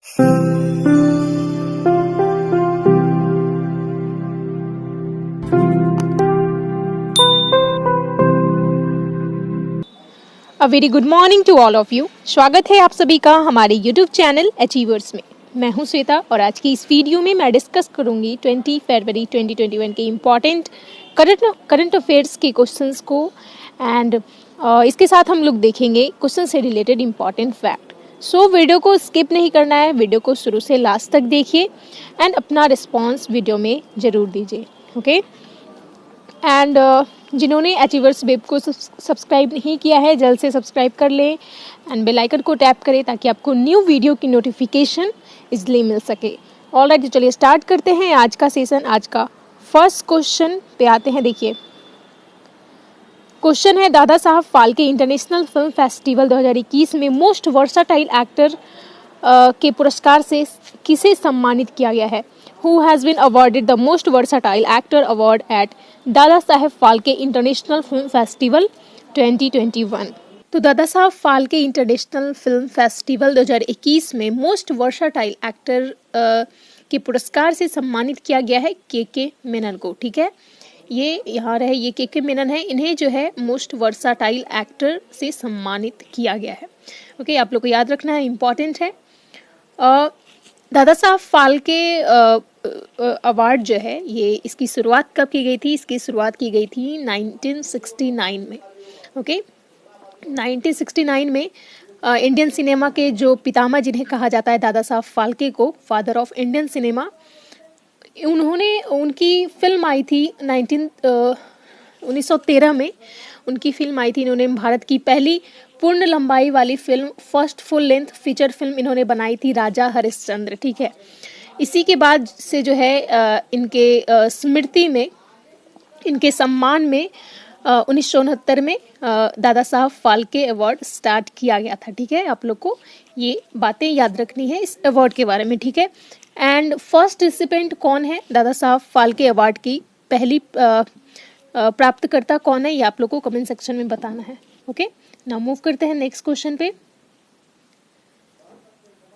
A very good morning to all of you. स्वागत है आप सभी का हमारे यूट्यूब चैनल अचीवर्स में। मैं हूं श्वेता और आज की इस वीडियो में मैं डिस्कस करूंगी 20 फरवरी 2021 के इम्पॉर्टेंट करंट अफेयर्स के क्वेश्चंस को एंड इसके साथ हम लोग देखेंगे क्वेश्चन से related important fact. So video को स्किप नहीं करना है, वीडियो को शुरू से लास्ट तक देखिए एंड अपना रिस्पॉन्स वीडियो में ज़रूर दीजिए। ओके एंड जिन्होंने अचीवर्स वेब को सब्सक्राइब नहीं किया है जल्द से सब्सक्राइब कर लें एंड बेल आइकन को टैप करें ताकि आपको न्यू वीडियो की नोटिफिकेशन इजली मिल सके। ऑलराइट, तो चलिए स्टार्ट करते हैं आज का सेशन। आज का फर्स्ट क्वेश्चन पे आते हैं। देखिए क्वेश्चन है, Dada Saheb Phalke international film festival 2021 में मोस्ट वर्साटाइल एक्टर के पुरस्कार से किसे सम्मानित किया गया है? Who has been awarded the most versatile actor award at Dada Saheb Phalke international film festival 2021? तो Dada Saheb Phalke international film festival 2021 में मोस्ट वर्साटाइल एक्टर के पुरस्कार से सम्मानित किया गया है के मेनन को। ठीक है, ये यहाँ रहे, ये के मेनन है, इन्हें जो है मोस्ट वर्साटाइल एक्टर से सम्मानित किया गया है। ओके, आप लोग को याद रखना है, इम्पॉर्टेंट है। दादा साहब फाल्के अवार्ड जो है ये इसकी शुरुआत कब की गई थी? इसकी शुरुआत की गई थी 1969 में। ओके, 1969 में इंडियन सिनेमा के जो पितामह जिन्हें कहा जाता है दादा साहब फाल्के को, फादर ऑफ इंडियन सिनेमा, उन्होंने उनकी फिल्म आई थी 1913 में उनकी फिल्म आई थी। इन्होंने भारत की पहली पूर्ण लंबाई वाली film, first full length feature film इन्होंने बनाई थी, राजा हरिश्चंद्र। ठीक है, इसी के बाद से जो है इनके स्मृति में, इनके सम्मान में 1969 में दादा साहब फाल्के अवार्ड स्टार्ट किया गया था। ठीक है, आप लोग को ये बातें याद रखनी है इस अवार्ड के बारे में। ठीक है, एंड फर्स्ट रिसिपेंट कौन है दादा साहब फाल्के अवार्ड की? पहली प्राप्तकर्ता कौन है, ये आप लोग को कमेंट सेक्शन में बताना है। ओके, नाउ मूव करते हैं नेक्स्ट क्वेश्चन पे।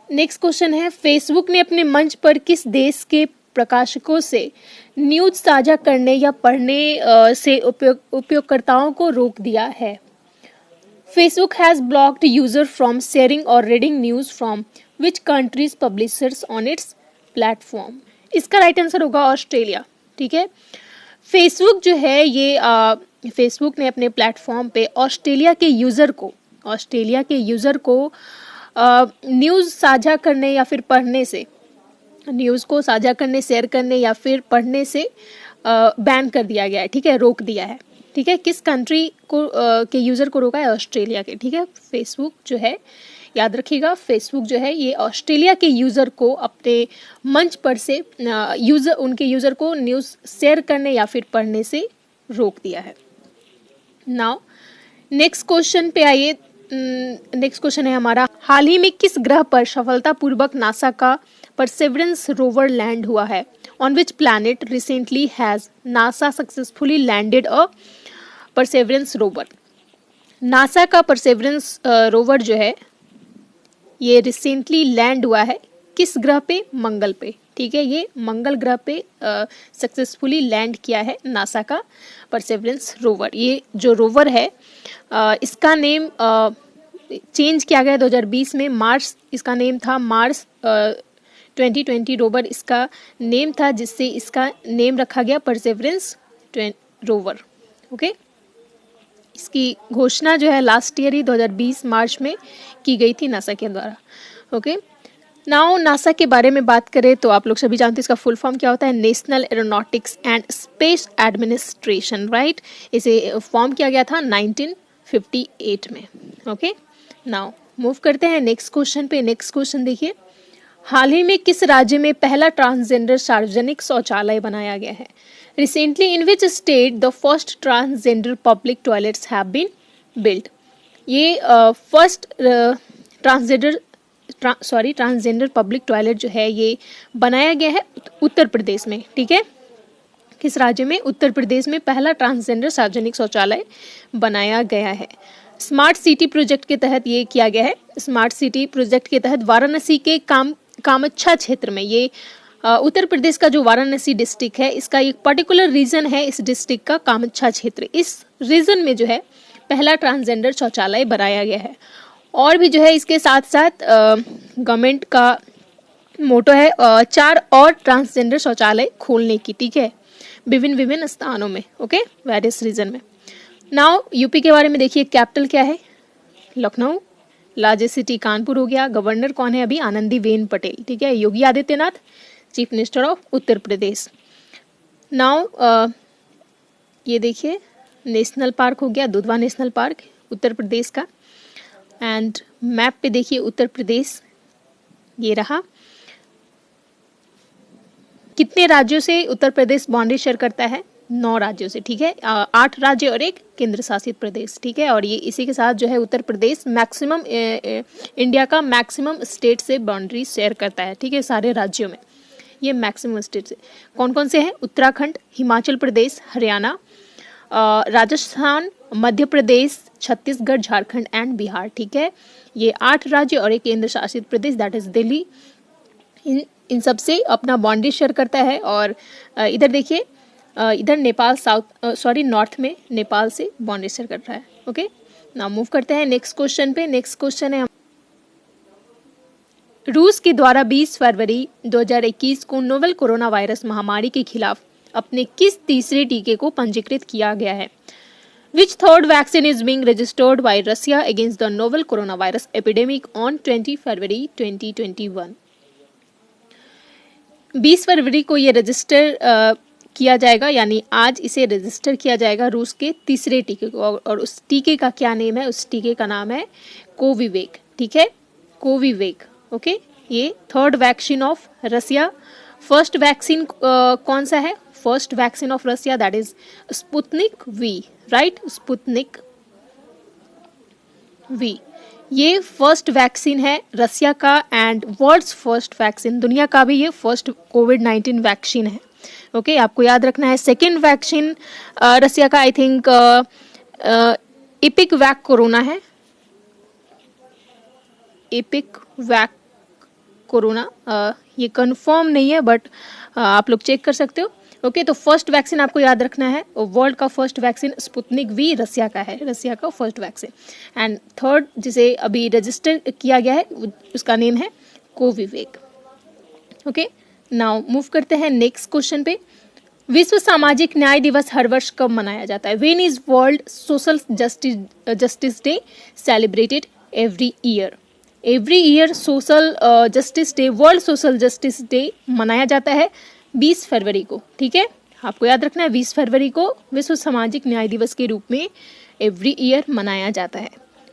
नेक्स्ट क्वेश्चन है, फेसबुक ने अपने मंच पर किस देश के प्रकाशकों से न्यूज साझा करने या पढ़ने से उपयोगकर्ताओं को रोक दिया है? Facebook has blocked user from sharing और reading news from which countries publishers on its platform? इसका राइट आंसर होगा ऑस्ट्रेलिया। ठीक है, फेसबुक जो है ये फेसबुक ने अपने प्लेटफॉर्म पे ऑस्ट्रेलिया के यूज़र को न्यूज़ साझा करने या फिर पढ़ने से, न्यूज़ को साझा करने, शेयर करने या फिर पढ़ने से बैन कर दिया गया है। ठीक है, रोक दिया है। ठीक है, किस कंट्री को के यूज़र को रोका है? ऑस्ट्रेलिया के। ठीक है, फेसबुक जो है, याद रखिएगा, फेसबुक जो है ये ऑस्ट्रेलिया के यूज़र को अपने मंच पर से उनके यूज़र को न्यूज़ शेयर करने या फिर पढ़ने से रोक दिया है। नाउ नेक्स्ट क्वेश्चन पे आइए। नेक्स्ट क्वेश्चन है हमारा, हाल ही में किस ग्रह पर सफलतापूर्वक नासा का परसेवरेंस रोवर लैंड हुआ है? On which planet recently has NASA successfully landed a Perseverance rover? NASA का परसेवरेंस रोवर जो है ये रिसेंटली लैंड हुआ है किस ग्रह पे? मंगल पे। ठीक है, ये मंगल ग्रह पे सक्सेसफुली लैंड किया है नासा का परसेवरेंस रोवर। ये जो रोवर है इसका नेम चेंज किया गया 2020 में। मार्स इसका नेम था, मार्स 2020 रोवर इसका नेम था, जिससे इसका नेम रखा गया परसेवरेंस रोवर। ओके, इसकी घोषणा जो है लास्ट ईयर ही 2020 मार्च में की गई थी नासा के द्वारा। ओके, नाउ नासा के बारे में बात करें तो आप लोग सभी जानते हैं इसका फुल फॉर्म क्या होता है? National aeronautics and space administration. Right, इसे फॉर्म किया गया था 1958 में। ओके, नाउ मूव करते हैं नेक्स्ट क्वेश्चन पे। नेक्स्ट क्वेश्चन देखिए, हाल ही में किस राज्य में पहला ट्रांसजेंडर सार्वजनिक शौचालय बनाया गया है? Recently in which state the first transgender public toilets have been built? ये फर्स्ट ट्रांसजेंडर पब्लिक टॉयलेट जो है ये बनाया गया है उत्तर प्रदेश में। ठीक है, किस राज्य में? उत्तर प्रदेश में पहला ट्रांसजेंडर सार्वजनिक शौचालय बनाया गया है। स्मार्ट सिटी प्रोजेक्ट के तहत ये किया गया है। स्मार्ट सिटी प्रोजेक्ट के तहत वाराणसी के कामाख्या क्षेत्र में, ये उत्तर प्रदेश का जो वाराणसी डिस्ट्रिक्ट है, इसका एक पर्टिकुलर रीजन है इस डिस्ट्रिक्ट का, कामाख्या क्षेत्र। इस रीजन में जो है पहला ट्रांसजेंडर शौचालय बनाया गया है। और भी जो है इसके साथ साथ गवर्नमेंट का मोटो है 4 और ट्रांसजेंडर शौचालय खोलने की, ठीक है, विभिन्न स्थानों में, ओके, वेरियस रीजन में। नाउ यूपी के बारे में देखिए, कैपिटल क्या है, लखनऊ, लार्जेस्ट सिटी कानपुर हो गया, गवर्नर कौन है अभी, आनंदीबेन पटेल, ठीक है, Yogi Adityanath, chief minister of Uttar Pradesh. Now ये देखिए नेशनल पार्क हो गया, दुधवा नेशनल पार्क उत्तर प्रदेश का। एंड मैप पे देखिए उत्तर प्रदेश ये रहा। कितने राज्यों से उत्तर प्रदेश बाउंड्री शेयर करता है, 9 राज्यों से, ठीक है, 8 राज्य और एक केंद्र शासित प्रदेश, ठीक है। और ये इसी के साथ जो है उत्तर प्रदेश मैक्सिमम इंडिया का मैक्सिमम स्टेट से बाउंड्री शेयर करता है, ठीक है, सारे राज्यों में ये मैक्सिमम स्टेट से कौन कौन से हैं, उत्तराखंड, हिमाचल प्रदेश, हरियाणा, राजस्थान, मध्य प्रदेश, छत्तीसगढ़, झारखंड एंड बिहार, ठीक है। ये 8 राज्य और एक केंद्र शासित प्रदेश दैट इज दिल्ली, इन सब से अपना बाउंड्री शेयर करता है। और इधर देखिए इधर नेपाल नॉर्थ में नेपाल से बाउंड्री शेयर कर रहा है, ओके। नाउ मूव करते हैं नेक्स्ट क्वेश्चन पे। नेक्स्ट क्वेश्चन है, रूस के द्वारा 20 फरवरी 2021 को नोवेल कोरोना वायरस महामारी के खिलाफ अपने किस तीसरे टीके को पंजीकृत किया गया है? Which third vaccine is being registered by Russia against the novel coronavirus epidemic on 20 फरवरी 2021? 20 फरवरी को ये रजिस्टर किया जाएगा, यानी आज इसे रजिस्टर किया जाएगा रूस के तीसरे टीके को। और उस टीके का क्या नेम है? उस टीके का नाम है कोविवेक, ठीक है, कोविवेक, ओके। ये third vaccine of Russia. First vaccine कौन सा है? First vaccine of Russia that is Sputnik V, right, Sputnik V, ये फर्स्ट वैक्सीन है रसिया का एंड वर्ल्ड्स फर्स्ट वैक्सीन, दुनिया का भी ये फर्स्ट कोविड-19 वैक्सीन है, ओके। आपको याद रखना है सेकेंड वैक्सीन रसिया का आई थिंक एपिक वैक कोरोना है, एपिक वैक कोरोना, ये कंफर्म नहीं है बट आप लोग चेक कर सकते हो, ओके। तो फर्स्ट वैक्सीन आपको याद रखना है, वर्ल्ड का फर्स्ट वैक्सीन स्पुतनिक वी रसिया का है, रसिया का फर्स्ट वैक्सीन। एंड थर्ड जिसे अभी रजिस्टर किया गया है उसका नेम है कोविवेक, ओके। नाउ मूव करते हैं नेक्स्ट क्वेश्चन पे। विश्व सामाजिक न्याय दिवस हर वर्ष कब मनाया जाता है? When is world social justice day celebrated? Every year, every year social justice day, world social justice day मनाया जाता है 20 फरवरी को, ठीक है। आपको याद रखना है 20 फरवरी को विश्व सामाजिक न्याय दिवस के रूप में एवरी ईयर मनाया जाता है।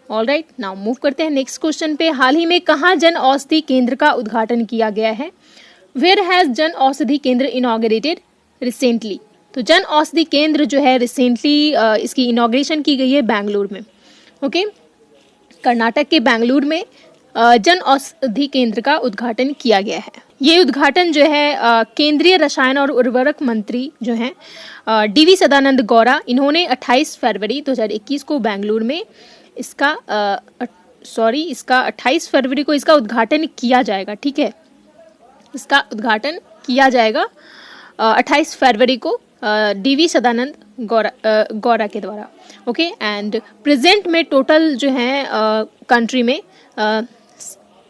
ऑल राइट, नाउ मूव करते हैं नेक्स्ट क्वेश्चन पे। हाल ही में कहाँ जन औषधि केंद्र का उद्घाटन किया गया है? वेयर हैज जन औषधि केंद्र इनॉग्रेटेड रिसेंटली? तो जन औषधि केंद्र जो है रिसेंटली इसकी इनॉग्रेशन की गई है बेंगलुरु में, ओके। कर्नाटक के बेंगलुरु में जन औषधि केंद्र का उद्घाटन किया गया है। ये उद्घाटन जो है केंद्रीय रसायन और उर्वरक मंत्री जो हैं डीवी सदानंद गौड़ा, इन्होंने 28 फरवरी 2021 को बेंगलुरु में इसका 28 फरवरी को इसका उद्घाटन किया जाएगा, ठीक है। इसका उद्घाटन किया जाएगा 28 फरवरी को डीवी सदानंद गौड़ा के द्वारा, ओके। एंड प्रेजेंट में टोटल जो है कंट्री में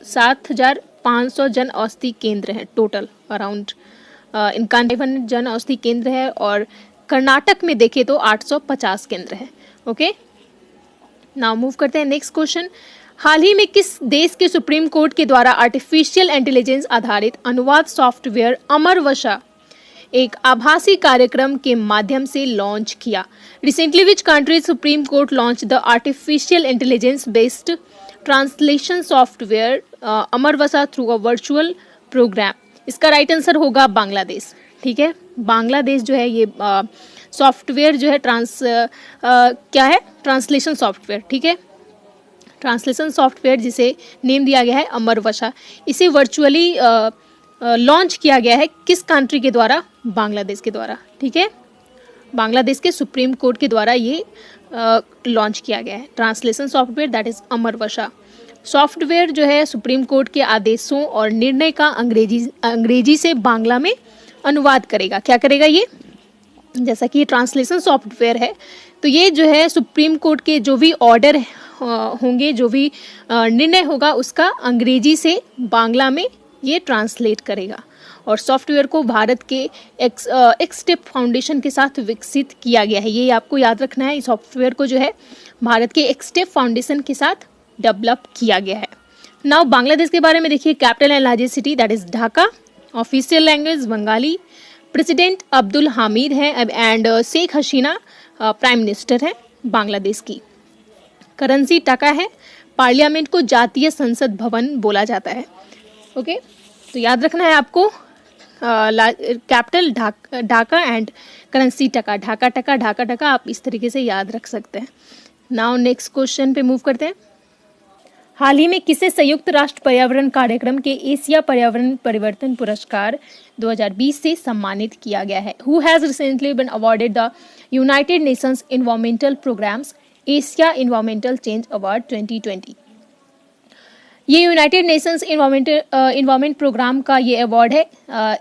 7,500 जन औषधि केंद्र हैं टोटल, अराउंड इनका 500 जन औषधि केंद्र है। और कर्नाटक में देखें तो 850 केंद्र हैं, ओके। नाउ मूव करते हैं नेक्स्ट क्वेश्चन। हाल ही में किस देश के सुप्रीम कोर्ट के द्वारा आर्टिफिशियल इंटेलिजेंस आधारित अनुवाद सॉफ्टवेयर अमरवशा एक आभासी कार्यक्रम के माध्यम से लॉन्च किया? Recently which country supreme court launch the artificial intelligence based translation software Amar Bhasha through a virtual program? इसका राइट आंसर होगा बांग्लादेश, ठीक है। बांग्लादेश जो है ये सॉफ्टवेयर जो है क्या है? ट्रांसलेशन सॉफ्टवेयर, ठीक है। ट्रांसलेशन सॉफ्टवेयर जिसे नेम दिया गया है अमरवशा, इसे वर्चुअली लॉन्च किया गया है किस कंट्री के द्वारा? बांग्लादेश के द्वारा, ठीक है। बांग्लादेश के सुप्रीम कोर्ट के द्वारा ये लॉन्च किया गया है translation software that is Amarvasha. Software जो है सुप्रीम कोर्ट के आदेशों और निर्णय का अंग्रेजी से बांग्ला में अनुवाद करेगा। क्या करेगा ये? जैसा कि ट्रांसलेशन सॉफ्टवेयर है, तो ये जो है सुप्रीम कोर्ट के जो भी ऑर्डर होंगे, जो भी निर्णय होगा, उसका अंग्रेजी से बांग्ला में ये ट्रांसलेट करेगा। और सॉफ्टवेयर को भारत के एक्सटेप फाउंडेशन के साथ विकसित किया गया है। ये आपको याद रखना है, इस सॉफ्टवेयर को जो है भारत के एक्सटेप फाउंडेशन के साथ डेवलप किया गया है। नाउ बांग्लादेश के बारे में देखिए। Capital and largest city that is Dhaka. Official language Bengali. President Abdul Hamid है and Sheikh Hasina prime minister है बांग्लादेश की। करेंसी टका है। पार्लियामेंट को जातीय संसद भवन बोला जाता है। ओके, तो याद रखना है आपको कैपिटल ढाका एंड करेंसी टका। ढाका टका, ढाका टका, आप इस तरीके से याद रख सकते हैं। नाउ नेक्स्ट क्वेश्चन पे मूव करते हैं। हाल ही में किसे संयुक्त राष्ट्र पर्यावरण कार्यक्रम के एशिया पर्यावरण परिवर्तन पुरस्कार 2020 से सम्मानित किया गया है? Who has recently been awarded the United Nations environmental programs Asia environmental change award 2020? ये यूनाइटेड नेशंस एनवायरमेंट प्रोग्राम का ये अवार्ड है,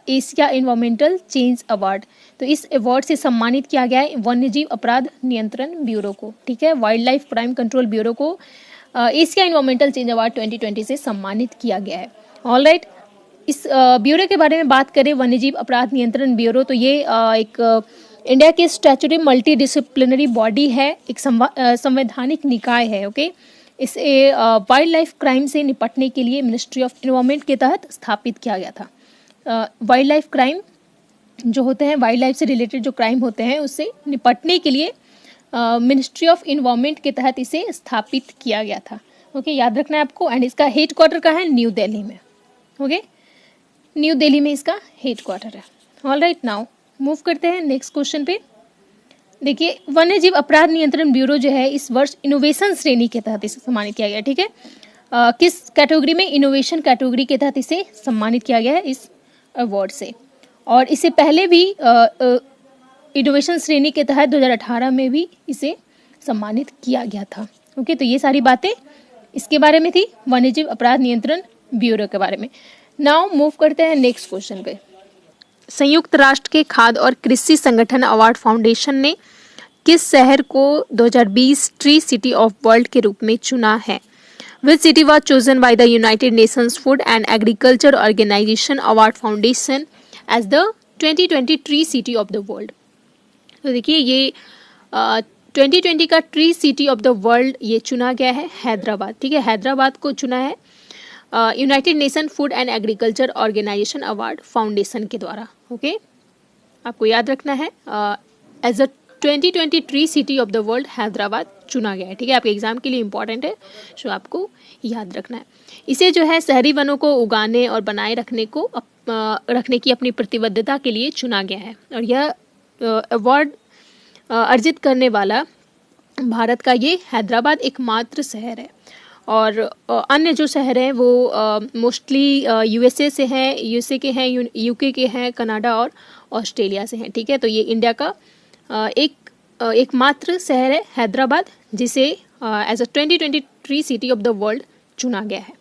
एशिया एनवायरमेंटल चेंज अवार्ड। तो इस अवार्ड से सम्मानित किया गया है वन्यजीव अपराध नियंत्रण ब्यूरो को। ठीक है, wild life crime control bureau को एशिया एनवायरमेंटल चेंज अवार्ड 2020 से सम्मानित किया गया है। ऑलराइट, इस ब्यूरो के बारे में बात करें, वन्यजीव अपराध नियंत्रण ब्यूरो, तो ये एक इंडिया के स्टैट्यूटरी मल्टी डिसिप्लिनरी बॉडी है, एक संवैधानिक निकाय है। ओके, इसे वाइल्ड लाइफ क्राइम से निपटने के लिए मिनिस्ट्री ऑफ एनवायरमेंट के तहत स्थापित किया गया था। वाइल्ड लाइफ क्राइम जो होते हैं, वाइल्ड लाइफ से रिलेटेड जो क्राइम होते हैं, उससे निपटने के लिए मिनिस्ट्री ऑफ एनवायरमेंट के तहत इसे स्थापित किया गया था। ओके, याद रखना है आपको। एंड इसका हेड क्वार्टर कहाँ है? न्यू दिल्ली में। ओके, न्यू दिल्ली में इसका हेड क्वार्टर है। ऑलराइट, नाउ मूव करते हैं नेक्स्ट क्वेश्चन पे। देखिए, वन्यजीव अपराध नियंत्रण ब्यूरो जो है इस वर्ष इनोवेशन श्रेणी के तहत इसे सम्मानित किया गया। ठीक है, किस कैटेगरी में? इनोवेशन कैटेगरी के तहत इसे सम्मानित किया गया है इस अवार्ड से। और इससे पहले भी इनोवेशन श्रेणी के तहत 2018 में भी इसे सम्मानित किया गया था। ओके, तो ये सारी बातें इसके बारे में थी, वन्यजीव अपराध नियंत्रण ब्यूरो के बारे में। नाउ मूव करते हैं नेक्स्ट क्वेश्चन पे। संयुक्त राष्ट्र के खाद्य और कृषि संगठन अवार्ड फाउंडेशन ने किस शहर को 2020 ट्री सिटी ऑफ वर्ल्ड के रूप में चुना है? Which city was chosen by the United Nations Food and Agriculture Organization Award Foundation as the 2020 tree city of the world? तो देखिए, ये 2020 का tree city of the world ये चुना गया है हैदराबाद। ठीक है, हैदराबाद को चुना है united nation food and agriculture organisation award foundation के द्वारा। ओके, आपको याद रखना है as a 2020 tree city of the world Hyderabad चुना गया है। ठीक है, आपके एग्जाम के लिए इंपॉर्टेंट है, जो आपको याद रखना है। इसे जो है शहरी वनों को उगाने और बनाए रखने की अपनी प्रतिबद्धता के लिए चुना गया है। और यह अवार्ड अर्जित करने वाला भारत का ये हैदराबाद एकमात्र शहर है। और अन्य जो शहर हैं वो मोस्टली यूएसए से हैं, यूएसए के हैं, यूके के हैं, कनाडा और ऑस्ट्रेलिया से हैं। ठीक है, तो ये इंडिया का एकमात्र शहर है हैदराबाद, जिसे as a 2020 tree city of the world चुना गया है।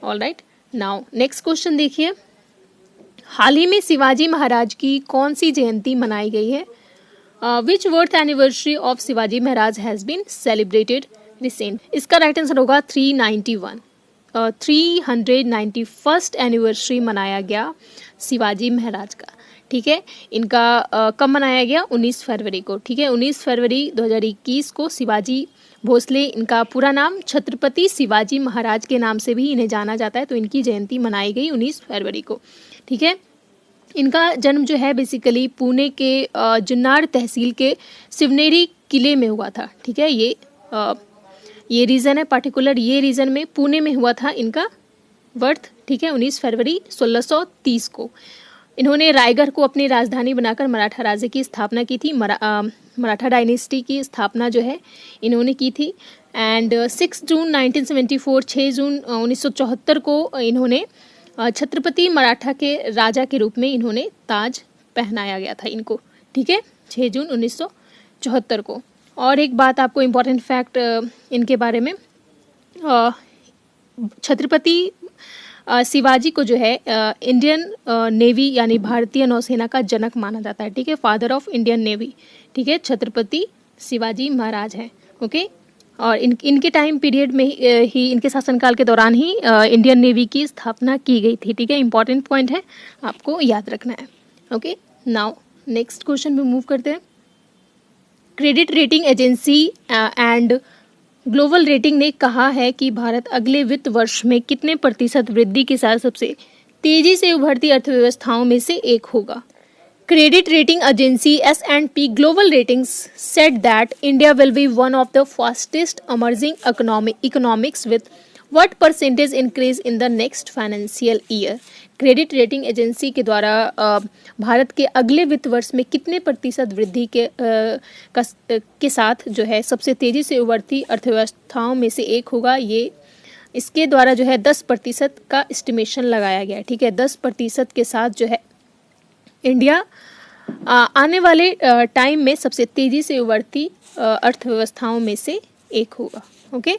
ऑलराइट, नाउ नेक्स्ट क्वेश्चन देखिए। हाल ही में शिवाजी महाराज की कौन सी जयंती मनाई गई है? Which birth anniversary of Shivaji Maharaj has been celebrated recent? इसका राइट आंसर होगा 391। 391st एनिवर्सरी मनाया गया शिवाजी महाराज का। ठीक है, इनका कब मनाया गया? 19 फरवरी को। ठीक है, 19 फरवरी 2021 को शिवाजी भोसले, इनका पूरा नाम छत्रपति शिवाजी महाराज के नाम से भी इन्हें जाना जाता है, तो इनकी जयंती मनाई गई 19 फरवरी को। ठीक है, इनका जन्म जो है बेसिकली पुणे के जुन्नार तहसील के शिवनेरी किले में हुआ था। ठीक है, ये रीज़न है पर्टिकुलर, ये रीज़न में पुणे में हुआ था इनका बर्थ। ठीक है, 19 फरवरी 1630 को इन्होंने रायगढ़ को अपनी राजधानी बनाकर मराठा राज्य की स्थापना की थी। मराठा डायनेस्टी की स्थापना जो है इन्होंने की थी। एंड 6 जून 1974, 6 जून 1974 को इन्होंने छत्रपति मराठा के राजा के रूप में इन्होंने ताज पहनाया गया था इनको। ठीक है, 6 जून 1974 को। और एक बात आपको इम्पॉर्टेंट फैक्ट इनके बारे में, छत्रपति शिवाजी को जो है इंडियन नेवी यानी भारतीय नौसेना का जनक माना जाता है, ठीक है, फादर ऑफ इंडियन नेवी, ठीक है, छत्रपति शिवाजी महाराज हैं, ओके। और इनके टाइम पीरियड में ही इनके शासनकाल के दौरान ही इंडियन नेवी की स्थापना की गई थी, ठीक है, इंपॉर्टेंट पॉइंट है, आपको याद रखना है, ओके। नाउ नेक्स्ट क्वेश्चन पे मूव करते हैं। Credit rating agency and global rating ने कहा है कि भारत अगले वित्त वर्ष में कितने प्रतिशत वृद्धि के साथ सबसे तेजी से उभरती अर्थव्यवस्थाओं में से एक होगा। Credit rating agency S&P Global Ratings said that India will be one of the fastest emerging economics with what percentage increase in the next financial year। Credit rating agency के द्वारा भारत के अगले वित्त वर्ष में कितने प्रतिशत वृद्धि के साथ जो है सबसे तेजी से उभरती अर्थव्यवस्थाओं में से एक होगा। ये इसके द्वारा जो है 10% का एस्टिमेशन लगाया गया है, ठीक है, 10% के साथ जो है इंडिया आने वाले टाइम में सबसे तेजी से उभरती अर्थव्यवस्थाओं में से एक होगा, ओके।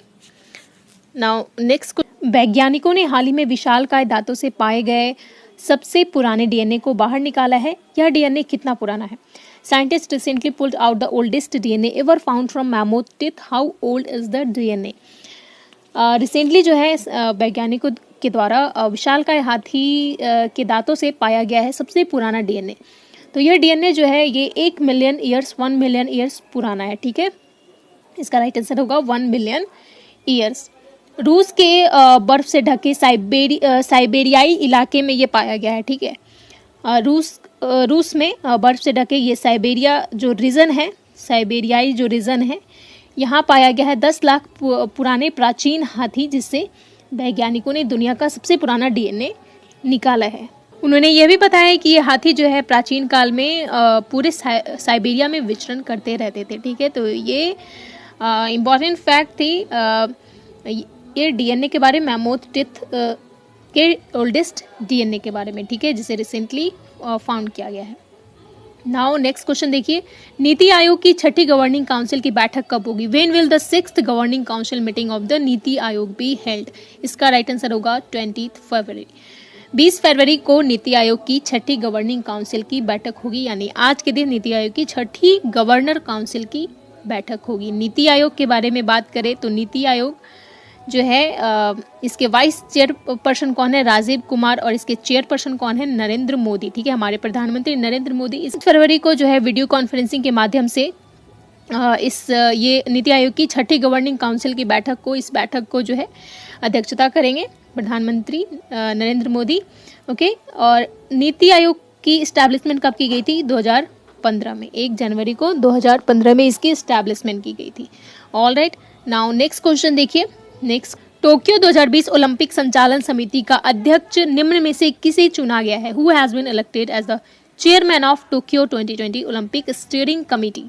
नाउ नेक्स्ट, वैज्ञानिकों ने हाल ही में विशालकाय दांतों से पाए गए सबसे पुराने डीएनए को बाहर निकाला है। यह डीएनए कितना पुराना है? Scientist recently pulled out the oldest DNA ever found from mammoth teeth. How old is the DNA? Recently जो है वैज्ञानिकों के द्वारा विशालकाय हाथी के दांतों से पाया गया है सबसे पुराना डीएनए। तो यह डीएनए जो है ये 1 मिलियन ईयर्स पुराना है, ठीक है, इसका राइट आंसर होगा 1 मिलियन ईयर्स। रूस के बर्फ से ढके साइबेरियाई इलाके में ये पाया गया है, ठीक है, रूस में बर्फ से ढके ये साइबेरिया जो रीजन है, साइबेरियाई जो रीजन है, यहाँ पाया गया है 10 लाख पुराने प्राचीन हाथी, जिससे वैज्ञानिकों ने दुनिया का सबसे पुराना डीएनए निकाला है। उन्होंने ये भी बताया कि ये हाथी जो है प्राचीन काल में पूरे साइबेरिया में विचरण करते रहते थे, ठीक है। तो ये इम्पॉर्टेंट फैक्ट थी ये डीएनए के बारे में, मैमोथ टीथ के ओल्डेस्ट डीएनए के बारे में, ठीक है, जिसे रिसेंटली फाउंड किया गया है। नाउ नेक्स्ट क्वेश्चन देखिए, नीति आयोग की 6ठी गवर्निंग काउंसिल की बैठक कब होगी? When will the 6th governing council meeting of the NITI Aayog be held? इसका राइट आंसर होगा 20 फरवरी। 20 फरवरी को नीति आयोग की 6ठी गवर्निंग काउंसिल की बैठक होगी, यानी आज के दिन नीति आयोग की 6ठी गवर्नर काउंसिल की बैठक होगी। नीति आयोग के बारे में बात करें तो नीति आयोग जो है इसके वाइस चेयरपर्सन कौन है? राजीव कुमार। और इसके चेयरपर्सन कौन है? नरेंद्र मोदी, ठीक है, हमारे प्रधानमंत्री नरेंद्र मोदी। इस फरवरी को जो है वीडियो कॉन्फ्रेंसिंग के माध्यम से ये नीति आयोग की 6ठी गवर्निंग काउंसिल की इस बैठक को जो है अध्यक्षता करेंगे प्रधानमंत्री नरेंद्र मोदी, ओके। और नीति आयोग की इस्टेब्लिशमेंट कब की गई थी? 2015 में, 1 जनवरी को 2015 में इसकी इस्टेब्लिशमेंट की गई थी। All right, now next question देखिए। नेक्स्ट, टोक्यो 2020 ओलंपिक संचालन समिति का अध्यक्ष निम्न में से किसे चुना गया है? Who has been elected as the chairman of Tokyo 2020 Olympic steering committee?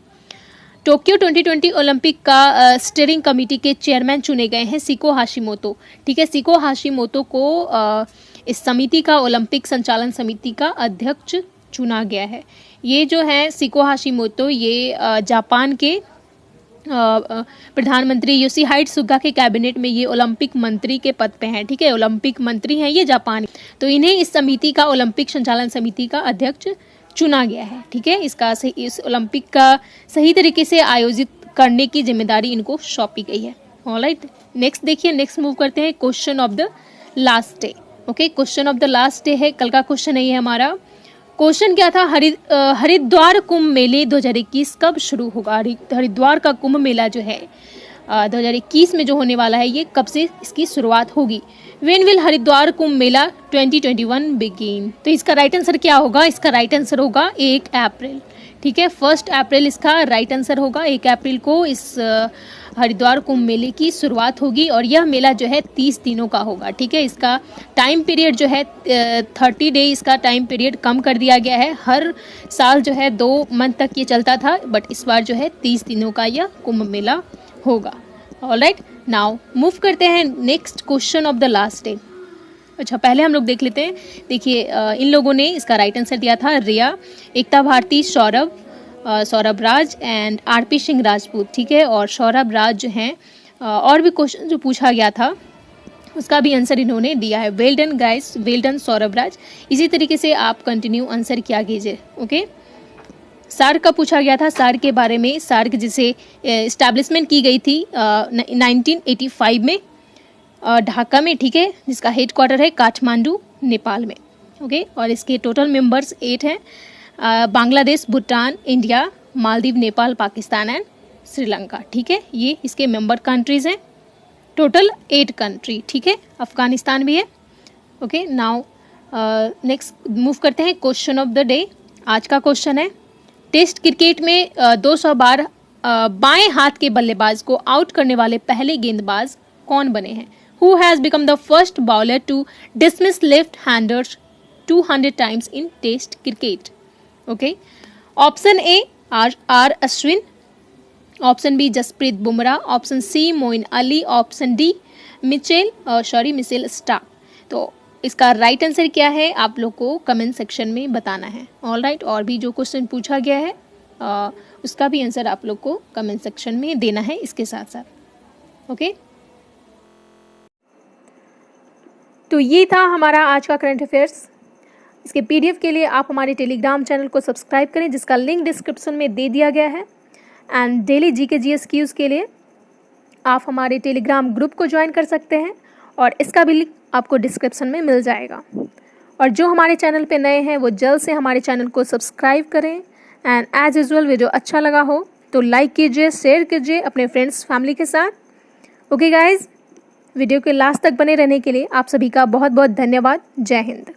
Tokyo 2020 Olympic का स्टीयरिंग कमेटी के चेयरमैन चुने गए हैं सिको हाशिमोतो, ठीक है। सिको हाशिमोतो को इस समिति का, ओलंपिक संचालन समिति का अध्यक्ष चुना गया है। ये जो है सिको हाशिमोतो, ये जापान के प्रधानमंत्री योशिहाइडे सुगा के कैबिनेट में ये ओलंपिक मंत्री के पद पे हैं, ठीक है, ओलंपिक मंत्री हैं ये जापान। तो इन्हें इस समिति का, ओलंपिक संचालन समिति का अध्यक्ष चुना गया है, ठीक है। इस ओलंपिक का सही तरीके से आयोजित करने की जिम्मेदारी इनको सौंपी गई है। ऑलराइट, नेक्स्ट देखिए, नेक्स्ट मूव करते हैं question of the last day, okay. Question of the last day है, कल का क्वेश्चन नहीं है हमारा। क्वेश्चन क्या था? हरिद्वार कुंभ मेले 2021 कब शुरू होगा? हरिद्वार का कुंभ मेला जो है 2021 में जो होने वाला है, ये कब से इसकी शुरुआत होगी? When will Haridwar Kumbh Mela 2021 begin? तो इसका राइट आंसर क्या होगा? इसका राइट आंसर होगा 1 अप्रैल, ठीक है, 1 अप्रैल इसका राइट आंसर होगा। 1 अप्रैल को इस हरिद्वार कुंभ मेले की शुरुआत होगी और यह मेला जो है 30 दिनों का होगा, ठीक है। इसका टाइम पीरियड जो है 30 डे इसका टाइम पीरियड कम कर दिया गया है। हर साल जो है 2 मंथ तक ये चलता था, बट इस बार जो है 30 दिनों का यह कुंभ मेला होगा। ऑलराइट, नाउ मूव करते हैं next question of the last day. अच्छा, पहले हम लोग देख लेते हैं। देखिए, इन लोगों ने इसका राइट आंसर दिया था रिया, एकता भारती, सौरभ राज एंड आरपी सिंह राजपूत, ठीक है। और सौरभ राज जो हैं, और भी क्वेश्चन जो पूछा गया था उसका भी आंसर इन्होंने दिया है। Well done guys, well done Saurabh Raj. इसी तरीके से आप कंटिन्यू आंसर किया कीजिए। ओके, सार्क का पूछा गया था, सार्क के बारे में। सार्क जिसे इस्टेब्लिशमेंट की गई थी 1985 में ढाका में, ठीक है, जिसका हेड क्वार्टर है काठमांडू नेपाल में। ओके, और इसके टोटल मेंबर्स 8 हैं, बांग्लादेश, भूटान, इंडिया, मालदीव, नेपाल, पाकिस्तान एंड श्रीलंका। ठीक है, ये इसके मेंबर कंट्रीज हैं, टोटल 8 कंट्री। ठीक है, अफगानिस्तान भी है। ओके, नाउ नेक्स्ट मूव करते हैं क्वेश्चन ऑफ द डे। आज का क्वेश्चन है, टेस्ट क्रिकेट में 200 बार बाएं हाथ के बल्लेबाज को आउट करने वाले पहले गेंदबाज कौन बने हैं? Who has become the first bowler to dismiss left-handers 200 times in Test cricket? Okay. Option A R Ashwin. Option B Jasprit Bumrah. Option C Moeen Ali. Option D Mitchell Starc. तो इसका राइट आंसर क्या है आप लोग को कमेंट सेक्शन में बताना है। ऑल राइट, और भी जो क्वेश्चन पूछा गया है उसका भी आंसर आप लोग को कमेंट सेक्शन में देना है इसके साथ साथ। ओके, तो ये था हमारा आज का करंट अफेयर्स। इसके पीडीएफ के लिए आप हमारे टेलीग्राम चैनल को सब्सक्राइब करें, जिसका लिंक डिस्क्रिप्शन में दे दिया गया है। And daily GK GS quiz के लिए आप हमारे टेलीग्राम ग्रुप को ज्वाइन कर सकते हैं, और इसका भी लिंक आपको डिस्क्रिप्शन में मिल जाएगा। और जो हमारे चैनल पे नए हैं वो जल्द से हमारे चैनल को सब्सक्राइब करें। एंड एज यूजुअल वीडियो अच्छा लगा हो तो लाइक कीजिए, शेयर कीजिए अपने फ्रेंड्स फैमिली के साथ। ओके गाइज, वीडियो के लास्ट तक बने रहने के लिए आप सभी का बहुत बहुत धन्यवाद। जय हिंद।